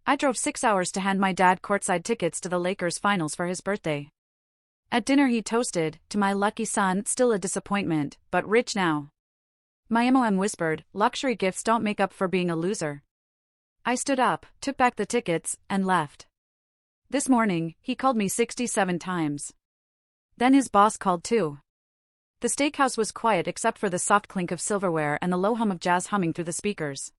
I drove 6 hours to hand my dad courtside tickets to the Lakers finals for his birthday. At dinner he toasted, "To my lucky son, still a disappointment, but rich now." My mom whispered, "Luxury gifts don't make up for being a loser." I stood up, took back the tickets, and left. This morning, he called me 67 times. Then his boss called too. The steakhouse was quiet except for the soft clink of silverware and the low hum of jazz humming through the speakers.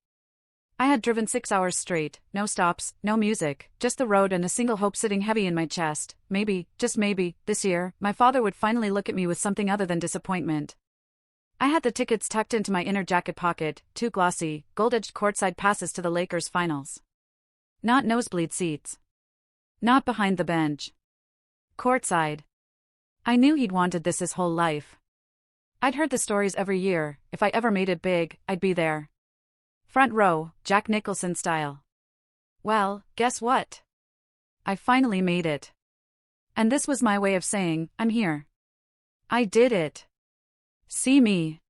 I had driven 6 hours straight, no stops, no music, just the road and a single hope sitting heavy in my chest. Maybe, just maybe, this year, my father would finally look at me with something other than disappointment. I had the tickets tucked into my inner jacket pocket, 2 glossy, gold-edged courtside passes to the Lakers finals. Not nosebleed seats. Not behind the bench. Courtside. I knew he'd wanted this his whole life. I'd heard the stories every year. If I ever made it big, I'd be there. Front row, Jack Nicholson style. Well, guess what? I finally made it. And this was my way of saying, I'm here. I did it. See me.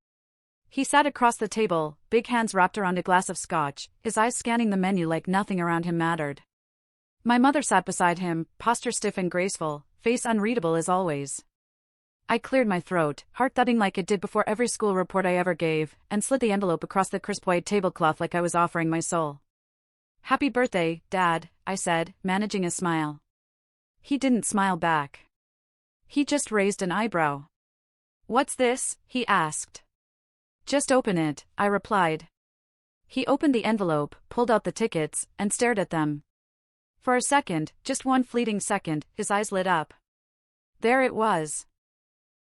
He sat across the table, big hands wrapped around a glass of scotch, his eyes scanning the menu like nothing around him mattered. My mother sat beside him, posture stiff and graceful, face unreadable as always. I cleared my throat, heart thudding like it did before every school report I ever gave, and slid the envelope across the crisp white tablecloth like I was offering my soul. "Happy birthday, Dad," I said, managing a smile. He didn't smile back. He just raised an eyebrow. "What's this?" he asked. "Just open it," I replied. He opened the envelope, pulled out the tickets, and stared at them. For a second, just one fleeting second, his eyes lit up. There it was.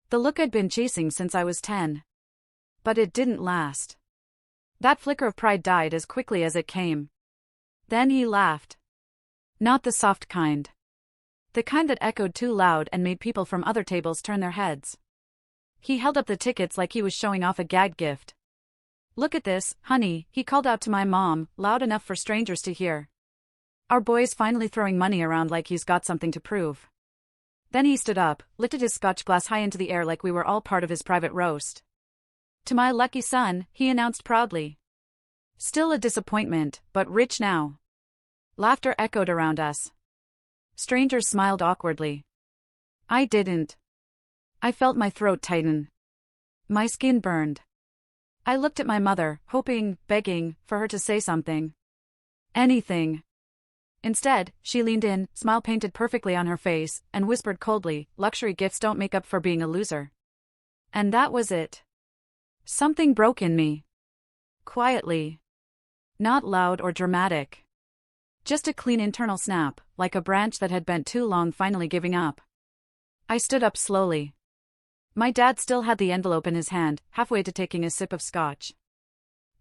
The look I'd been chasing since I was 10. But it didn't last. That flicker of pride died as quickly as it came. Then he laughed. Not the soft kind. The kind that echoed too loud and made people from other tables turn their heads. He held up the tickets like he was showing off a gag gift. "Look at this, honey," he called out to my mom, loud enough for strangers to hear. Our boy's finally throwing money around like he's got something to prove. Then he stood up, lifted his scotch glass high into the air like we were all part of his private roast. "To my lucky son," he announced proudly. Still a disappointment, but rich now. Laughter echoed around us. Strangers smiled awkwardly. I didn't. I felt my throat tighten. My skin burned. I looked at my mother, hoping, begging, for her to say something. Anything. Instead, she leaned in, smile painted perfectly on her face, and whispered coldly, "Luxury gifts don't make up for being a loser." And that was it. Something broke in me. Quietly. Not loud or dramatic. Just a clean internal snap, like a branch that had bent too long finally giving up. I stood up slowly. My dad still had the envelope in his hand, halfway to taking a sip of scotch.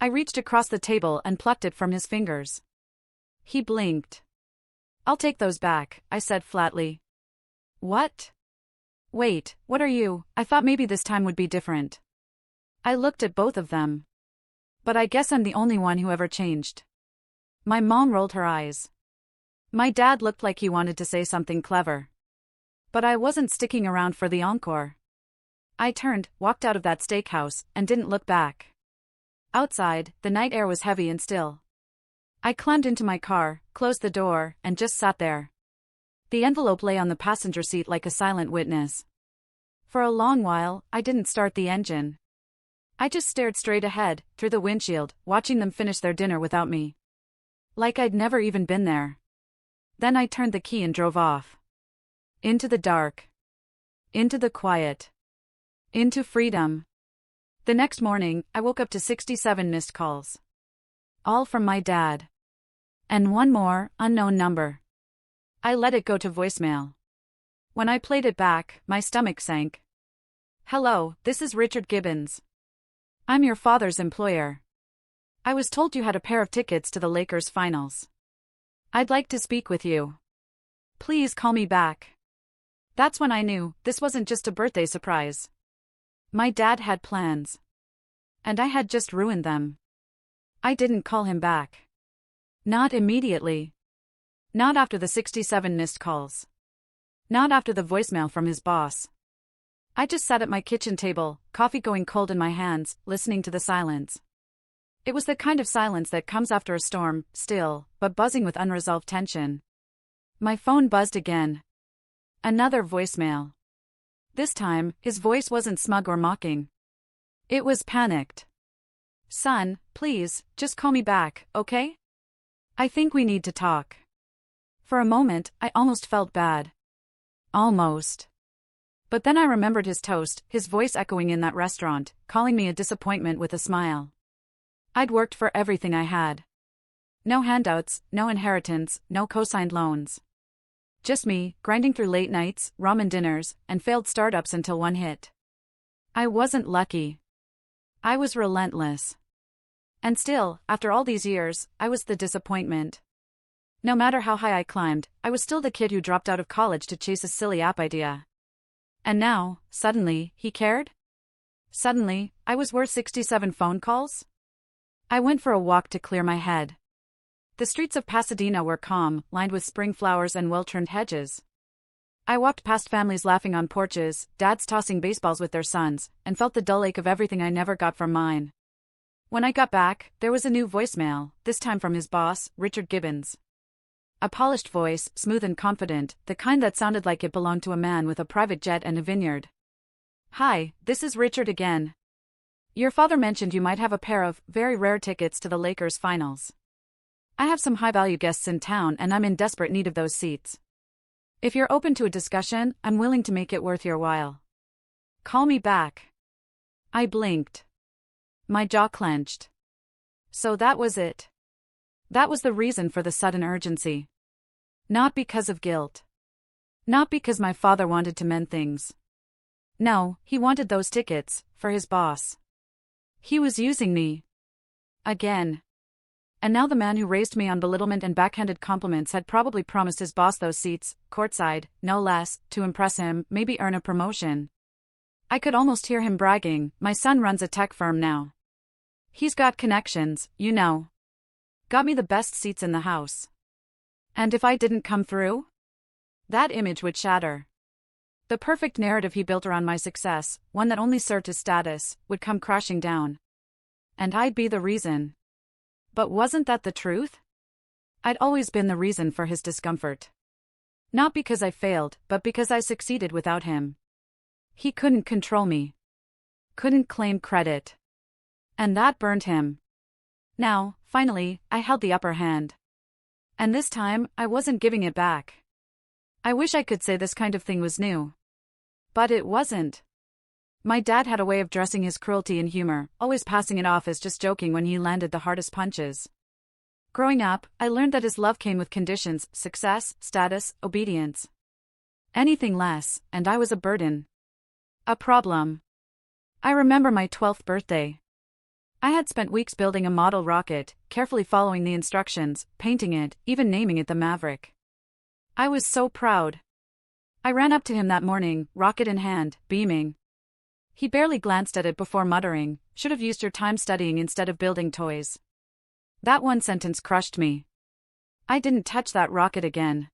I reached across the table and plucked it from his fingers. He blinked. "I'll take those back," I said flatly. "What?" "Wait, what are you? I thought maybe this time would be different." I looked at both of them. But I guess I'm the only one who ever changed. My mom rolled her eyes. My dad looked like he wanted to say something clever. But I wasn't sticking around for the encore. I turned, walked out of that steakhouse, and didn't look back. Outside, the night air was heavy and still. I climbed into my car, closed the door, and just sat there. The envelope lay on the passenger seat like a silent witness. For a long while, I didn't start the engine. I just stared straight ahead, through the windshield, watching them finish their dinner without me. Like I'd never even been there. Then I turned the key and drove off. Into the dark. Into the quiet. Into freedom. The next morning, I woke up to 67 missed calls. All from my dad. And one more, unknown number. I let it go to voicemail. When I played it back, my stomach sank. "Hello, this is Richard Gibbons. I'm your father's employer. I was told you had a pair of tickets to the Lakers finals. I'd like to speak with you. Please call me back." That's when I knew this wasn't just a birthday surprise. My dad had plans. And I had just ruined them. I didn't call him back. Not immediately. Not after the 67 missed calls. Not after the voicemail from his boss. I just sat at my kitchen table, coffee going cold in my hands, listening to the silence. It was the kind of silence that comes after a storm, still, but buzzing with unresolved tension. My phone buzzed again. Another voicemail. This time, his voice wasn't smug or mocking. It was panicked. "Son, please, just call me back, okay? I think we need to talk." For a moment, I almost felt bad. Almost. But then I remembered his toast, his voice echoing in that restaurant, calling me a disappointment with a smile. I'd worked for everything I had. No handouts, no inheritance, no co-signed loans. Just me, grinding through late nights, ramen dinners, and failed startups until one hit. I wasn't lucky. I was relentless. And still, after all these years, I was the disappointment. No matter how high I climbed, I was still the kid who dropped out of college to chase a silly app idea. And now, suddenly, he cared? Suddenly, I was worth 67 phone calls? I went for a walk to clear my head. The streets of Pasadena were calm, lined with spring flowers and well-trimmed hedges. I walked past families laughing on porches, dads tossing baseballs with their sons, and felt the dull ache of everything I never got from mine. When I got back, there was a new voicemail, this time from his boss, Richard Gibbons. A polished voice, smooth and confident, the kind that sounded like it belonged to a man with a private jet and a vineyard. "Hi, this is Richard again. Your father mentioned you might have a pair of very rare tickets to the Lakers finals. I have some high-value guests in town and I'm in desperate need of those seats. If you're open to a discussion, I'm willing to make it worth your while. Call me back." I blinked. My jaw clenched. So that was it. That was the reason for the sudden urgency. Not because of guilt. Not because my father wanted to mend things. No, he wanted those tickets, for his boss. He was using me. Again. And now the man who raised me on belittlement and backhanded compliments had probably promised his boss those seats, courtside, no less, to impress him, maybe earn a promotion. I could almost hear him bragging, "My son runs a tech firm now. He's got connections, you know. Got me the best seats in the house." And if I didn't come through? That image would shatter. The perfect narrative he built around my success, one that only served his status, would come crashing down. And I'd be the reason. But wasn't that the truth? I'd always been the reason for his discomfort. Not because I failed, but because I succeeded without him. He couldn't control me. Couldn't claim credit. And that burned him. Now, finally, I held the upper hand. And this time, I wasn't giving it back. I wish I could say this kind of thing was new. But it wasn't. My dad had a way of dressing his cruelty in humor, always passing it off as just joking when he landed the hardest punches. Growing up, I learned that his love came with conditions: success, status, obedience. Anything less, and I was a burden. A problem. I remember my 12th birthday. I had spent weeks building a model rocket, carefully following the instructions, painting it, even naming it the Maverick. I was so proud. I ran up to him that morning, rocket in hand, beaming. He barely glanced at it before muttering, "Should have used your time studying instead of building toys." That one sentence crushed me. I didn't touch that rocket again.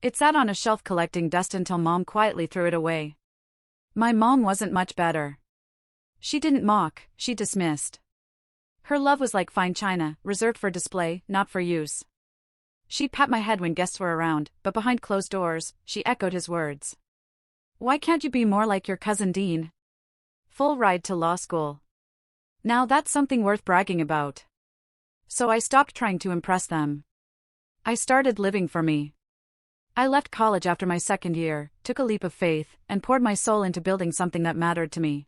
It sat on a shelf collecting dust until Mom quietly threw it away. My mom wasn't much better. She didn't mock, she dismissed. Her love was like fine china, reserved for display, not for use. She'd pat my head when guests were around, but behind closed doors, she echoed his words. "Why can't you be more like your cousin Dean? Full ride to law school. Now that's something worth bragging about." So I stopped trying to impress them. I started living for me. I left college after my second year, took a leap of faith, and poured my soul into building something that mattered to me.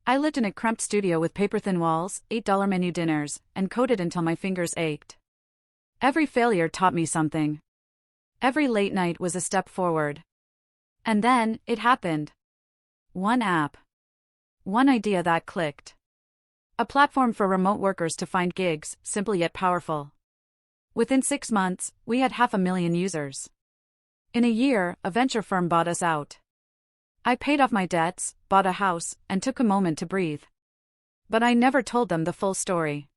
I lived in a cramped studio with paper-thin walls, $8 menu dinners, and coded until my fingers ached. Every failure taught me something. Every late night was a step forward. And then, it happened. One app. One idea that clicked. A platform for remote workers to find gigs, simple yet powerful. Within 6 months, we had 500,000 users. In a year, a venture firm bought us out. I paid off my debts, bought a house, and took a moment to breathe. But I never told them the full story.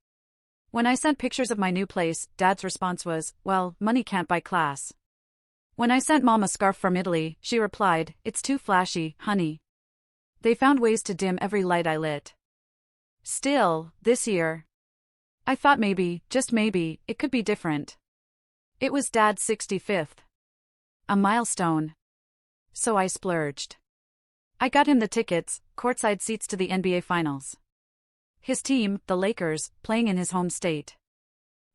When I sent pictures of my new place, Dad's response was, "Well, money can't buy class." When I sent Mom a scarf from Italy, she replied, "It's too flashy, honey." They found ways to dim every light I lit. Still, this year, I thought maybe, just maybe, it could be different. It was Dad's 65th. A milestone. So I splurged. I got him the tickets, courtside seats to the NBA Finals. His team, the Lakers, playing in his home state.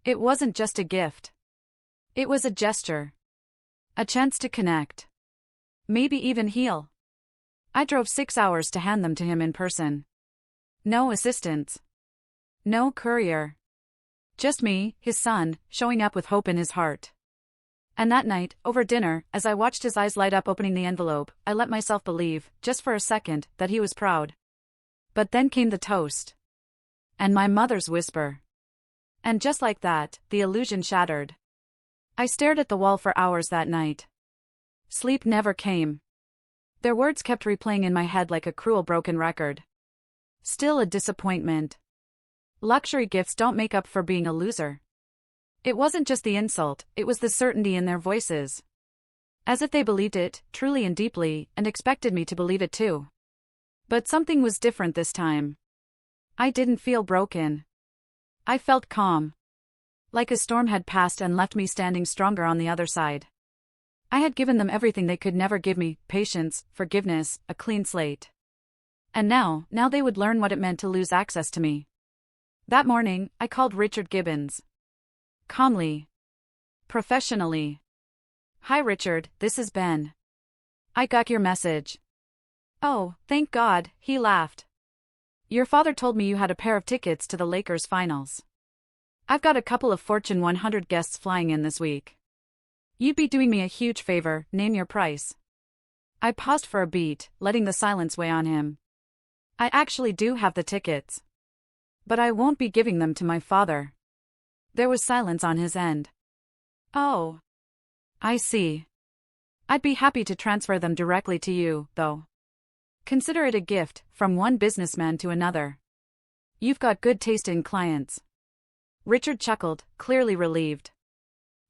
It wasn't just a gift. It was a gesture. A chance to connect. Maybe even heal. I drove 6 hours to hand them to him in person. No assistants. No courier. Just me, his son, showing up with hope in his heart. And that night, over dinner, as I watched his eyes light up opening the envelope, I let myself believe, just for a second, that he was proud. But then came the toast. And my mother's whisper. And just like that, the illusion shattered. I stared at the wall for hours that night. Sleep never came. Their words kept replaying in my head like a cruel broken record. Still a disappointment. Luxury gifts don't make up for being a loser. It wasn't just the insult, it was the certainty in their voices. As if they believed it, truly and deeply, and expected me to believe it too. But something was different this time. I didn't feel broken. I felt calm. Like a storm had passed and left me standing stronger on the other side. I had given them everything they could never give me, patience, forgiveness, a clean slate. And now they would learn what it meant to lose access to me. That morning, I called Richard Gibbons. Calmly. Professionally. Hi Richard, this is Ben. I got your message. Oh, thank God, he laughed. Your father told me you had a pair of tickets to the Lakers finals. I've got a couple of Fortune 100 guests flying in this week. You'd be doing me a huge favor, name your price. I paused for a beat, letting the silence weigh on him. I actually do have the tickets. But I won't be giving them to my father. There was silence on his end. Oh. I see. I'd be happy to transfer them directly to you, though. Consider it a gift, from one businessman to another. You've got good taste in clients. Richard chuckled, clearly relieved.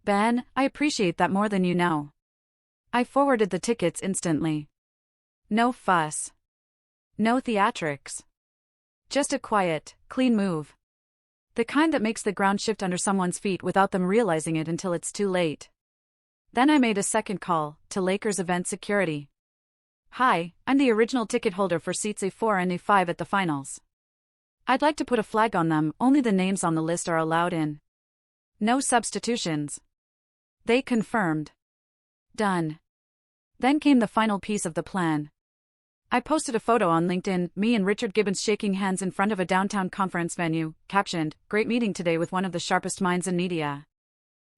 Ben, I appreciate that more than you know. I forwarded the tickets instantly. No fuss. No theatrics. Just a quiet, clean move. The kind that makes the ground shift under someone's feet without them realizing it until it's too late. Then I made a second call, to Lakers event security. Hi, I'm the original ticket holder for seats A4 and A5 at the finals. I'd like to put a flag on them, only the names on the list are allowed in. No substitutions. They confirmed. Done. Then came the final piece of the plan. I posted a photo on LinkedIn, me and Richard Gibbons shaking hands in front of a downtown conference venue, captioned, "Great meeting today with one of the sharpest minds in media.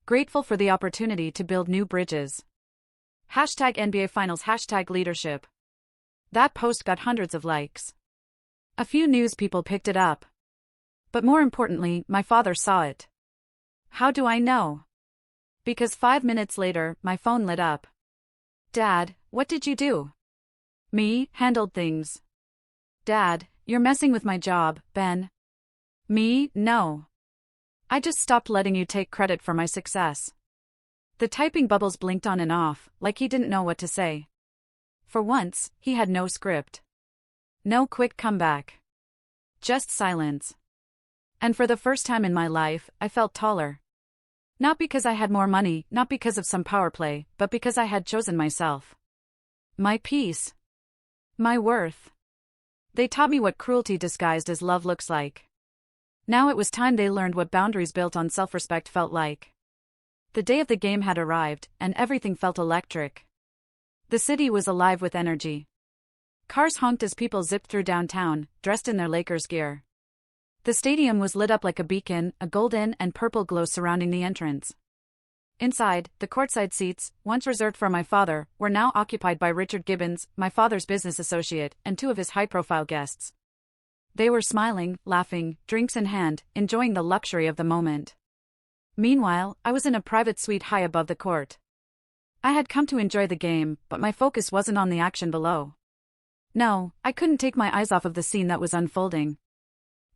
Grateful for the opportunity to build new bridges. #NBA Finals #leadership. That post got hundreds of likes. A few news people picked it up. But more importantly, my father saw it. How do I know? Because 5 minutes later, my phone lit up. Dad, what did you do? Me, handled things. Dad, you're messing with my job, Ben. Me, no. I just stopped letting you take credit for my success. The typing bubbles blinked on and off, like he didn't know what to say. For once, he had no script. No quick comeback. Just silence. And for the first time in my life, I felt taller. Not because I had more money, not because of some power play, but because I had chosen myself. My peace. My worth. They taught me what cruelty disguised as love looks like. Now it was time they learned what boundaries built on self-respect felt like. The day of the game had arrived, and everything felt electric. The city was alive with energy. Cars honked as people zipped through downtown, dressed in their Lakers gear. The stadium was lit up like a beacon, a golden and purple glow surrounding the entrance. Inside, the courtside seats, once reserved for my father, were now occupied by Richard Gibbons, my father's business associate, and two of his high-profile guests. They were smiling, laughing, drinks in hand, enjoying the luxury of the moment. Meanwhile, I was in a private suite high above the court. I had come to enjoy the game, but my focus wasn't on the action below. No, I couldn't take my eyes off of the scene that was unfolding.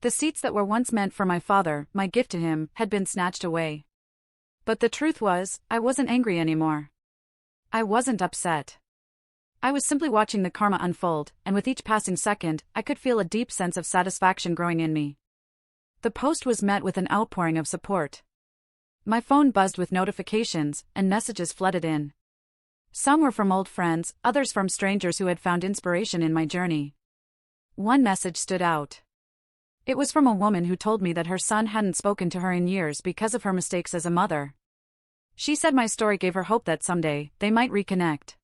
The seats that were once meant for my father, my gift to him, had been snatched away. But the truth was, I wasn't angry anymore. I wasn't upset. I was simply watching the karma unfold, and with each passing second, I could feel a deep sense of satisfaction growing in me. The post was met with an outpouring of support. My phone buzzed with notifications, and messages flooded in. Some were from old friends, others from strangers who had found inspiration in my journey. One message stood out. It was from a woman who told me that her son hadn't spoken to her in years because of her mistakes as a mother. She said my story gave her hope that someday, they might reconnect.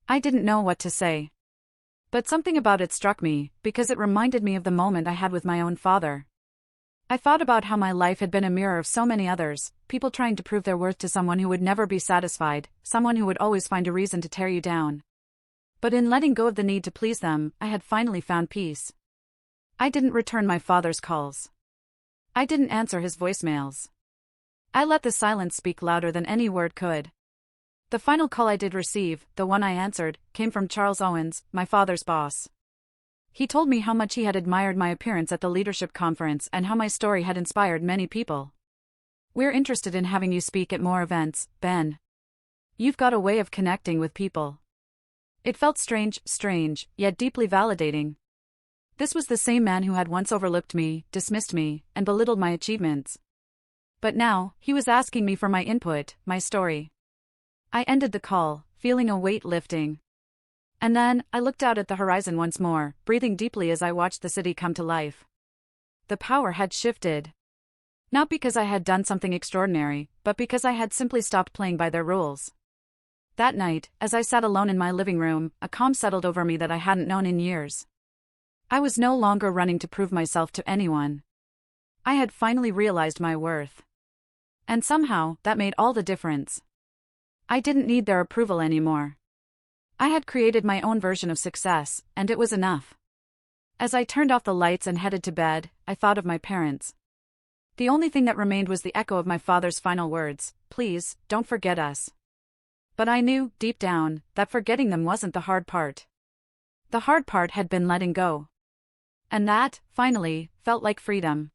I didn't know what to say. But something about it struck me, because it reminded me of the moment I had with my own father. I thought about how my life had been a mirror of so many others, people trying to prove their worth to someone who would never be satisfied, someone who would always find a reason to tear you down. But in letting go of the need to please them, I had finally found peace. I didn't return my father's calls. I didn't answer his voicemails. I let the silence speak louder than any word could. The final call I did receive, the one I answered, came from Charles Owens, my father's boss. He told me how much he had admired my appearance at the leadership conference and how my story had inspired many people. "We're interested in having you speak at more events, Ben. You've got a way of connecting with people." It felt strange, yet deeply validating. This was the same man who had once overlooked me, dismissed me, and belittled my achievements. But now, he was asking me for my input, my story. I ended the call, feeling a weight lifting. And then, I looked out at the horizon once more, breathing deeply as I watched the city come to life. The power had shifted. Not because I had done something extraordinary, but because I had simply stopped playing by their rules. That night, as I sat alone in my living room, a calm settled over me that I hadn't known in years. I was no longer running to prove myself to anyone. I had finally realized my worth. And somehow, that made all the difference. I didn't need their approval anymore. I had created my own version of success, and it was enough. As I turned off the lights and headed to bed, I thought of my parents. The only thing that remained was the echo of my father's final words, "Please, don't forget us." But I knew, deep down, that forgetting them wasn't the hard part. The hard part had been letting go. And that, finally, felt like freedom.